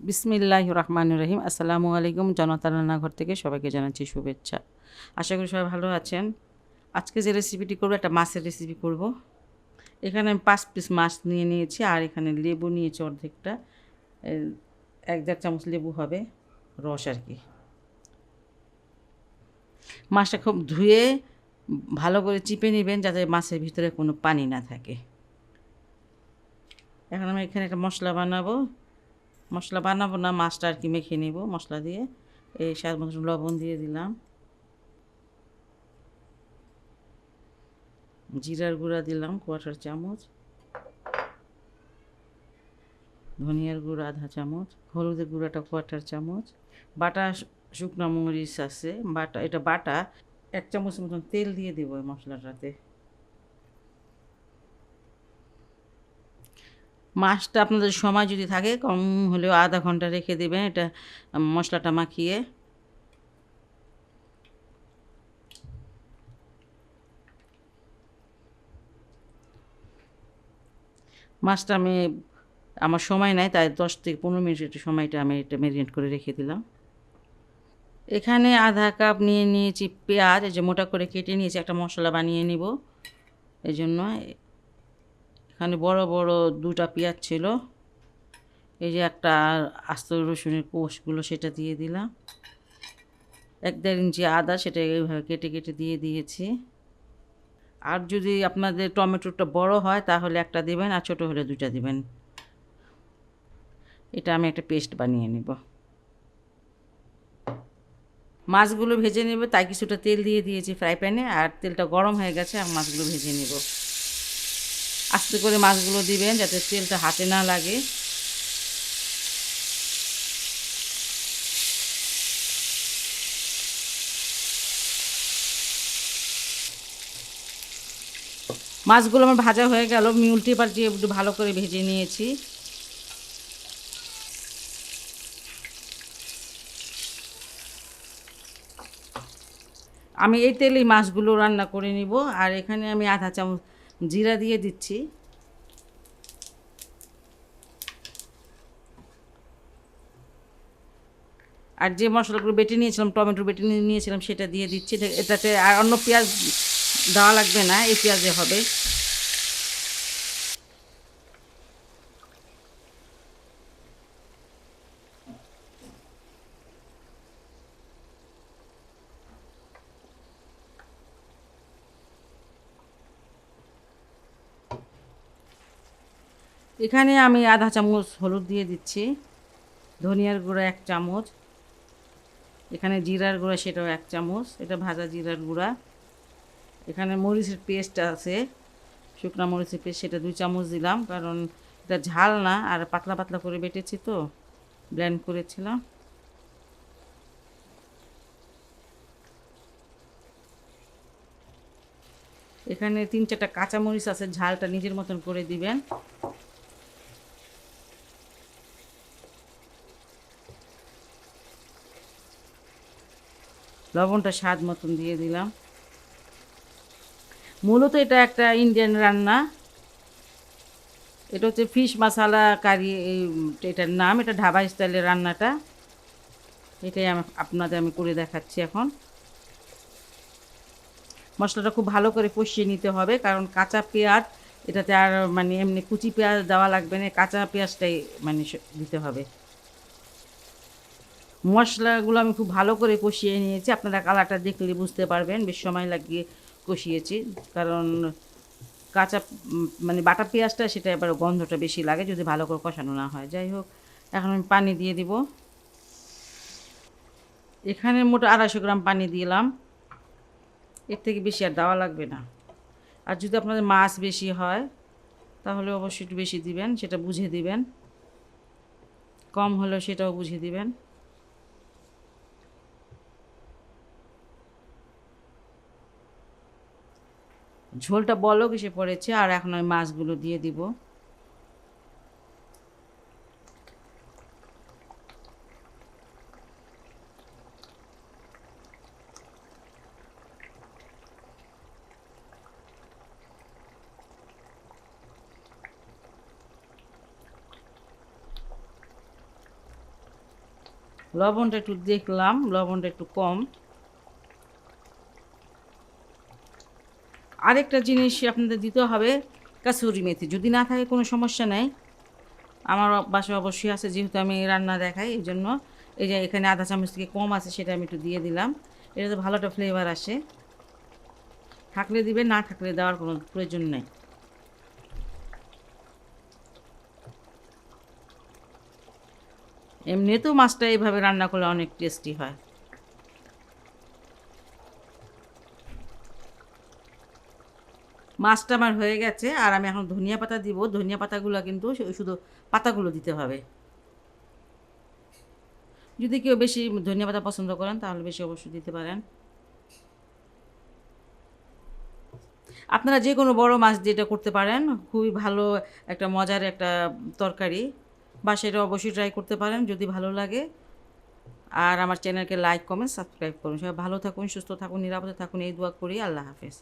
বিসমিল্লাহির রহমানির রহিম। আসসালামু আলাইকুম। জনতার রান্নাঘর থেকে সবাইকে জানাচ্ছি শুভেচ্ছা। আশা করি সবাই ভালো আছেন। আজকে যে রেসিপিটি করব একটা মাছের রেসিপি করব। এখানে আমি 5 পিস মাছ নিয়ে নিয়েছি আর এখানে লেবু নিয়েছি অর্ধেকটা, 1-1.5 চামচ লেবু হবে, রস আর কি। মাছটা খুব ধুয়ে ভালো করে চিপে নেবেন যাতে মাছের ভিতরে কোনো পানি না থাকে। এখন আমি এখানে একটা মশলা বানাবো না, মাছটা আর কি মেখে নেব মশলা দিয়ে। এই স্বাদ মতো লবণ দিয়ে দিলাম, জিরার গুঁড়া দিলাম 1/4 চামচ, ধনিয়ার গুঁড়া 1/2 চামচ, হলুদের গুঁড়াটা 1/4 চামচ, বাটা শুকনো মরিচ আছে এটা বাটা 1 চামচ মতন তেল দিয়ে দেবো এই মশলাটাতে। মাছটা আপনাদের সময় যদি থাকে কম হলেও আধা ঘন্টা রেখে দেবেন এটা মশলাটা মাখিয়ে। মাছটা আমার সময় নাই, তাই 10 থেকে 15 মিনিটের সময়টা আমি এটা ম্যারিনেট করে রেখে দিলাম। এখানে আধা কাপ নিয়ে নিয়েছি পেঁয়াজ, এই যে মোটা করে কেটে নিয়েছি, একটা মশলা বানিয়ে নিব। এই জন্য এখানে বড় বড় 2টা পেঁয়াজ ছিল, এই যে একটা আস্ত রসুনের কোষগুলো সেটা দিয়ে দিলাম, 1-1.5 ইঞ্চি আদা সেটা এইভাবে কেটে কেটে দিয়ে দিয়েছি। আর যদি আপনাদের টমেটোটা বড় হয় তাহলে একটা দিবেন, আর ছোট হলে 2টা দিবেন। এটা আমি একটা পেস্ট বানিয়ে নিব। মাছগুলো ভেজে নেব, তাই কিছুটা তেল দিয়ে দিয়েছি ফ্রাই প্যানে, আর তেলটা গরম হয়ে গেছে, আর মাছগুলো ভেজে নেব। আস্তে করে মাছগুলো দিবেন যাতে তেলটা হাতে না লাগে। মাছগুলো আমার ভাজা হয়ে গেল, আমি উল্টে পাল্টিয়ে একটু ভালো করে ভেজে নিয়েছি। আমি এই তেলেই মাছগুলো রান্না করে নিব। আর এখানে আমি আধা চামচ জিরা দিয়ে দিচ্ছি। আর যে মশলাগুলো বেটে নিয়েছিলাম, টমেটো বেটে নিয়েছিলাম, সেটা দিয়ে দিচ্ছি। এটাতে আর অন্য পেঁয়াজ দেওয়া লাগবে না, এই পেঁয়াজে হবে। এখানে আমি আধা চামচ হলুদ দিয়ে দিচ্ছি, ধনিয়ার গুঁড়া 1 চামচ, এখানে জিরার গুঁড়া সেটাও 1 চামচ, এটা ভাজা জিরার গুঁড়া। এখানে মরিচের পেস্ট আছে, শুকনো মরিচের পেস্ট, সেটা 2 চামচ দিলাম, কারণ এটা ঝাল না, আর পাতলা পাতলা করে বেটেছি তো, ব্লেন্ড করেছিলাম। এখানে 3-4টা কাঁচামরিচ আছে, ঝালটা নিজের মতন করে দিবেন। লবণটা স্বাদ মতন দিয়ে দিলাম। মূলত এটা একটা ইন্ডিয়ান রান্না, এটা হচ্ছে ফিশ মশালা কারি, এটার নাম। এটা ঢাবা স্টাইলের রান্নাটা, এটাই আপনাদের আমি করে দেখাচ্ছি এখন। মশলাটা খুব ভালো করে কষিয়ে নিতে হবে, কারণ কাঁচা পেঁয়াজ এটাতে আর মানে এমনি কুচি পেঁয়াজ দেওয়া লাগবে না, কাঁচা পেঁয়াজটাই মানে দিতে হবে। মশলাগুলো আমি খুব ভালো করে কষিয়ে নিয়েছি, আপনারা কালারটা দেখলে বুঝতে পারবেন, বেশ সময় লাগিয়ে কষিয়েছি, কারণ কাঁচা মানে বাটা পেঁয়াজটা সেটা এবার গন্ধটা বেশি লাগে যদি ভালো করে কষানো না হয়। যাই হোক, এখন আমি পানি দিয়ে দিব। এখানে মোট 250 গ্রাম পানি দিলাম, এর থেকে বেশি আর দেওয়া লাগবে না। আর যদি আপনাদের মাছ বেশি হয় তাহলে অবশ্যই একটু বেশি দিবেন, সেটা বুঝে দিবেন, কম হলেও সেটাও বুঝে দিবেন। ঝোলটা বলক এসে পড়েছে, আর এখন আমি মাছগুলো দিয়ে দিব। লবণটা একটু দেখলাম, লবণটা একটু কম। আরেকটা জিনিস আপনাদের দিতে হবে, কাসুরি মেথি। যদি না থাকে কোনো সমস্যা নেই, আমার বাসায় অবশ্যই আছে, যেহেতু আমি রান্না দেখাই এই জন্য। এই যে এখানে আধা চামচ থেকে কম আছে, সেটা আমি একটু দিয়ে দিলাম। এটাতে ভালো একটা ফ্লেভার আসে। থাকলে দিবেন, না থাকলে দেওয়ার কোনো প্রয়োজন নেই। এমনিতেও মাছটা এইভাবে রান্না করলে অনেক টেস্টি হয়। মাছটা আমার হয়ে গেছে, আর আমি এখন ধনিয়া পাতা দিব। ধনিয়া পাতাগুলো কিন্তু শুধু পাতাগুলো দিতে হবে। যদি কেউ বেশি ধনিয়া পাতা পছন্দ করেন তাহলে বেশি অবশ্যই দিতে পারেন। আপনারা যে কোনো বড় মাছ দিয়ে এটা করতে পারেন। খুবই ভালো একটা মজার একটা তরকারি। বাসায় এটা অবশ্যই ট্রাই করতে পারেন যদি ভালো লাগে। আর আমার চ্যানেলকে লাইক, কমেন্ট, সাবস্ক্রাইব করুন। সবাই ভালো থাকুন, সুস্থ থাকুন, নিরাপদে থাকুন, এই দোয়া করি। আল্লাহ হাফেজ।